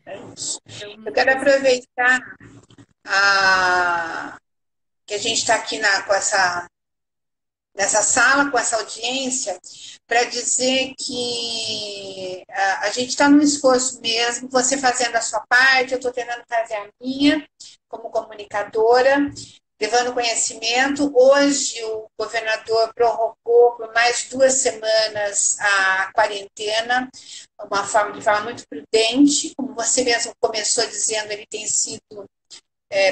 É isso. Eu quero aproveitar que a gente está aqui nessa sala, com essa audiência, para dizer que a gente está num esforço mesmo, você fazendo a sua parte, eu estou tentando fazer a minha, como comunicadora, levando conhecimento. Hoje o governador prorrogou por mais 2 semanas a quarentena, de forma muito prudente, como você mesmo começou dizendo, ele tem sido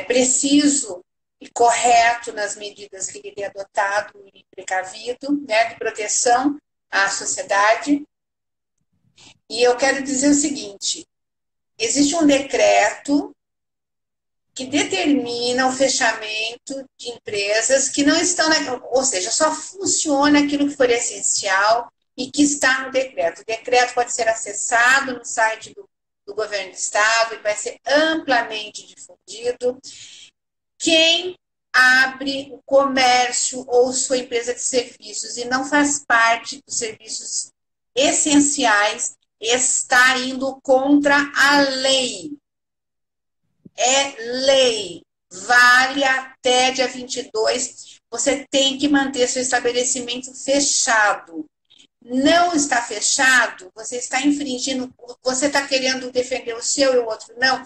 preciso e correto nas medidas que ele tem adotado e precavido, né, de proteção à sociedade. E eu quero dizer o seguinte, existe um decreto que determina o fechamento de empresas que não estão, ou seja, só funciona aquilo que for essencial e que está no decreto. O decreto pode ser acessado no site do governo do estado e vai ser amplamente difundido. Quem abre o comércio ou sua empresa de serviços e não faz parte dos serviços essenciais está indo contra a lei. É lei. Vale até dia 22. Você tem que manter seu estabelecimento fechado. não está fechado, você está infringindo, você está querendo defender o seu e o outro não,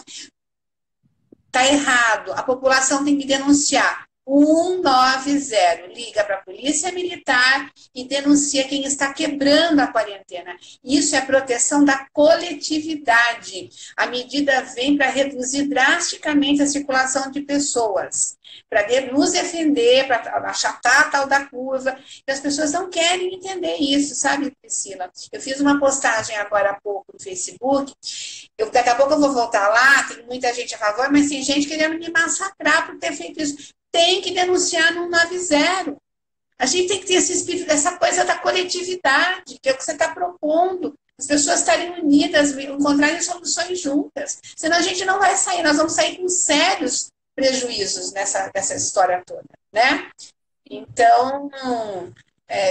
está errado. A população tem que denunciar. 190, liga para a Polícia Militar e denuncia quem está quebrando a quarentena. Isso é proteção da coletividade. A medida vem para reduzir drasticamente a circulação de pessoas, para nos defender, para achatar a tal da curva. E as pessoas não querem entender isso, sabe, Priscila? Eu fiz uma postagem agora há pouco no Facebook. Daqui a pouco eu vou voltar lá, tem muita gente a favor, mas tem gente querendo me massacrar por ter feito isso. Tem que denunciar no 190. A gente tem que ter esse espírito, essa coisa da coletividade, que é o que você está propondo. As pessoas estarem unidas, encontrarem soluções juntas. Senão a gente não vai sair, nós vamos sair com sérios prejuízos nessa história toda, né? Então,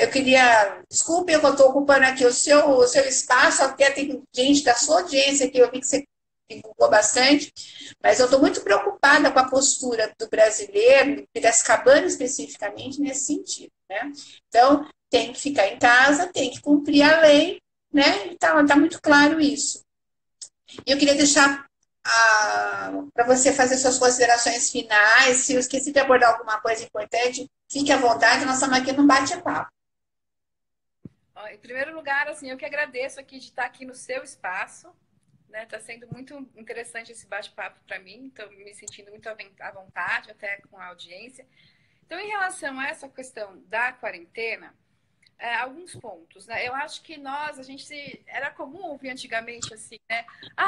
eu queria... Desculpe, eu estou ocupando aqui o seu espaço, até tem gente da sua audiência que eu vi que você divulgou bastante, mas eu estou muito preocupada com a postura do brasileiro, piracicabano especificamente, nesse sentido, né? Então, tem que ficar em casa, tem que cumprir a lei, né? Então, tá muito claro isso. E eu queria deixar para você fazer suas considerações finais. Se eu esqueci de abordar alguma coisa importante, fique à vontade, nós estamos aqui no bate-papo. Em primeiro lugar, assim, eu que agradeço aqui de estar aqui no seu espaço. Está sendo muito interessante esse bate-papo para mim, estou me sentindo muito à vontade, até com a audiência. Então, em relação a essa questão da quarentena, alguns pontos, né? Eu acho que era comum ouvir antigamente assim, né?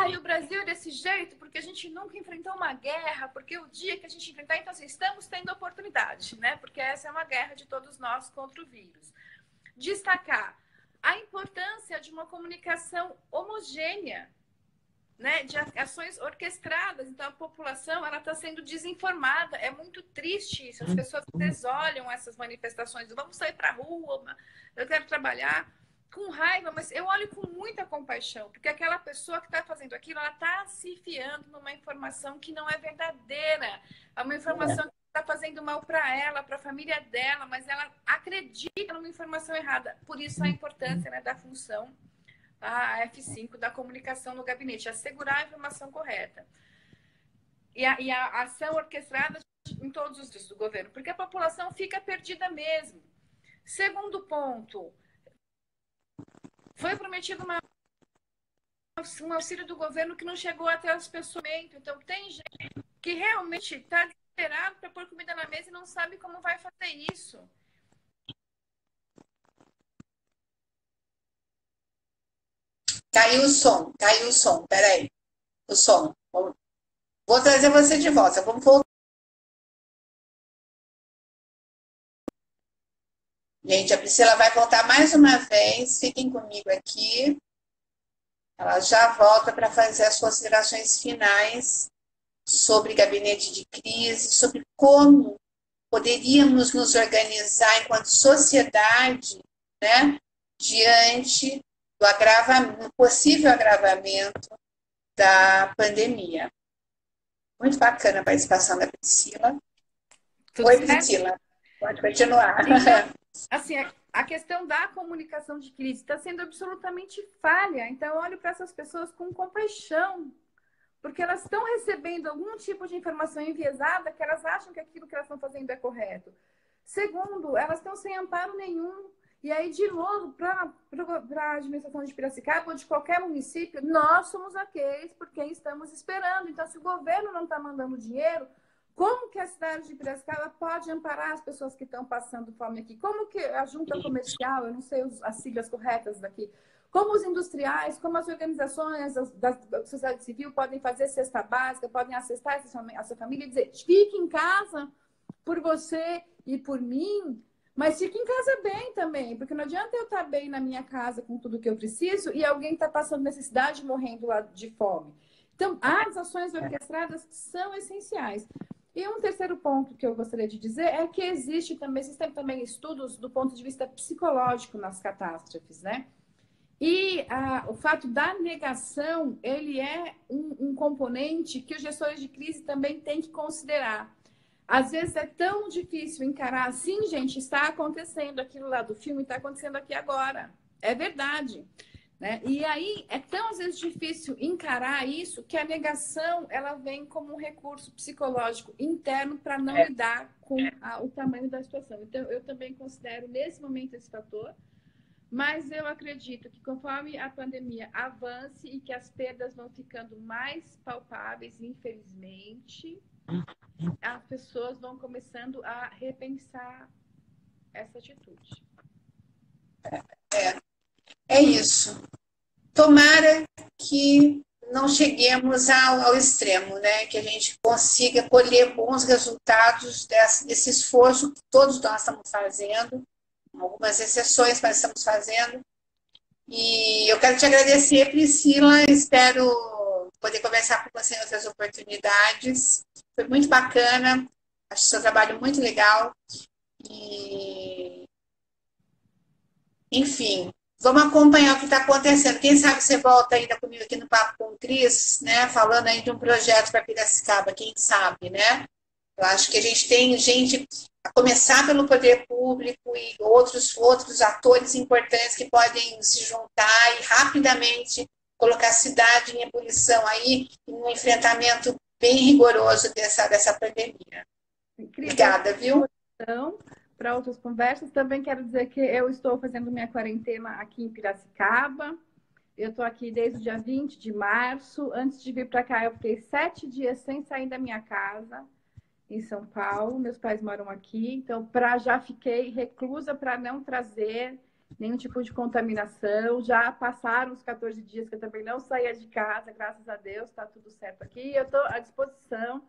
E o Brasil é desse jeito porque a gente nunca enfrentou uma guerra, porque o dia que a gente enfrentar, então assim, estamos tendo oportunidade, né? Porque essa é uma guerra de todos nós contra o vírus. Destacar a importância de uma comunicação homogênea, né, de ações orquestradas. Então, a população está sendo desinformada. É muito triste isso. As pessoas olham essas manifestações. Vamos sair para a rua, eu quero trabalhar com raiva, mas eu olho com muita compaixão, porque aquela pessoa que está fazendo aquilo, ela está se fiando numa informação que não é verdadeira. É uma informação que está fazendo mal para ela, para a família dela, mas ela acredita numa informação errada. Por isso, a importância, né, da função a F5 da comunicação no gabinete, assegurar a informação correta. E a ação orquestrada em todos os dias do governo, porque a população fica perdida mesmo. Segundo ponto, foi prometido um auxílio do governo que não chegou até as pessoas. Então, tem gente que realmente está desesperado para pôr comida na mesa e não sabe como vai fazer isso. Caiu o som, peraí. O som. Vou trazer você de volta. Vamos voltar. Gente, a Priscila vai voltar mais uma vez. Fiquem comigo aqui. Ela já volta para fazer as considerações finais sobre gabinete de crise, sobre como poderíamos nos organizar enquanto sociedade, né, diante do possível agravamento da pandemia. Muito bacana a participação da Priscila. Oi, Priscila. Pode continuar. Então, assim, a questão da comunicação de crise está sendo absolutamente falha. Então, eu olho para essas pessoas com compaixão, porque elas estão recebendo algum tipo de informação enviesada que elas acham que aquilo que elas estão fazendo é correto. Segundo, elas estão sem amparo nenhum. E aí, de novo, para a administração de Piracicaba ou de qualquer município, nós somos aqueles por quem estamos esperando. Então, se o governo não está mandando dinheiro, como que a cidade de Piracicaba pode amparar as pessoas que estão passando fome aqui? Como que a junta comercial, eu não sei as siglas corretas daqui, como os industriais, como as organizações da sociedade civil podem fazer cesta básica, podem assestar essa família e dizer, fique em casa por você e por mim, mas fique em casa bem também, porque não adianta eu estar bem na minha casa com tudo que eu preciso e alguém está passando necessidade morrendo lá de fome. Então, as ações orquestradas são essenciais. E um terceiro ponto que eu gostaria de dizer é que existem também estudos do ponto de vista psicológico nas catástrofes, né? E o fato da negação, ele é um componente que os gestores de crise também têm que considerar. Às vezes é tão difícil encarar assim, gente, está acontecendo aquilo lá do filme, está acontecendo aqui agora. É verdade. Né? E aí é tão, às vezes, difícil encarar isso que a negação ela vem como um recurso psicológico interno para não lidar com o tamanho da situação. Então, eu também considero, nesse momento, esse fator, mas eu acredito que conforme a pandemia avance e que as perdas vão ficando mais palpáveis, infelizmente, as pessoas vão começando a repensar essa atitude. É isso. Tomara que não cheguemos ao extremo, né? Que a gente consiga colher bons resultados desse esforço que todos nós estamos fazendo, algumas exceções, mas estamos fazendo. E eu quero te agradecer, Priscila. Espero poder conversar com você em outras oportunidades. Foi muito bacana. Acho seu trabalho muito legal. E, enfim, vamos acompanhar o que está acontecendo. Quem sabe você volta ainda comigo aqui no Papo com o Cris, né? Falando aí de um projeto para Piracicaba, quem sabe, né? Eu acho que a gente tem gente, a começar pelo poder público e outros atores importantes que podem se juntar e rapidamente colocar a cidade em ebulição aí, em um enfrentamento bem rigoroso dessa pandemia. Incrível. Obrigada, viu? Para outras conversas, também quero dizer que eu estou fazendo minha quarentena aqui em Piracicaba. Eu estou aqui desde o dia 20 de março. Antes de vir para cá, eu fiquei 7 dias sem sair da minha casa, em São Paulo. Meus pais moram aqui, então já fiquei reclusa para não trazer nenhum tipo de contaminação. Já passaram os 14 dias que eu também não saía de casa, graças a Deus, está tudo certo aqui. Eu estou à disposição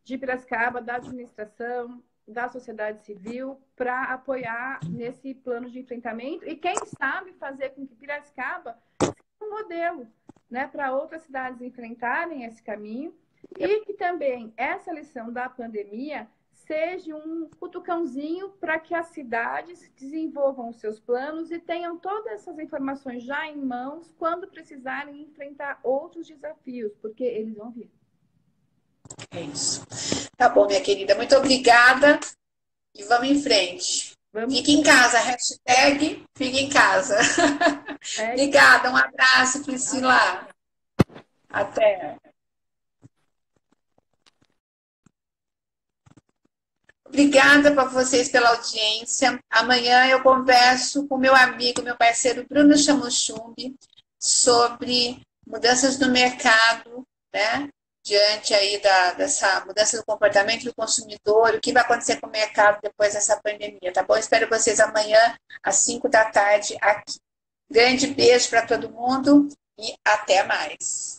de Piracicaba, da administração, da sociedade civil, para apoiar nesse plano de enfrentamento e, quem sabe, fazer com que Piracicaba seja um modelo, né, para outras cidades enfrentarem esse caminho e que também essa lição da pandemia seja um cutucãozinho para que as cidades desenvolvam os seus planos e tenham todas essas informações já em mãos quando precisarem enfrentar outros desafios, porque eles vão vir. É isso. Tá bom, minha querida. Muito obrigada e vamos em frente. Fique em casa. Hashtag fique em casa. Obrigada. Um abraço, Priscila. Até. Obrigada para vocês pela audiência. Amanhã eu converso com meu amigo, meu parceiro Bruno Chamochumbi sobre mudanças no mercado, né? Diante aí dessa mudança do comportamento do consumidor, o que vai acontecer com o mercado depois dessa pandemia, tá bom? Espero vocês amanhã às 5 da tarde aqui. Grande beijo para todo mundo e até mais.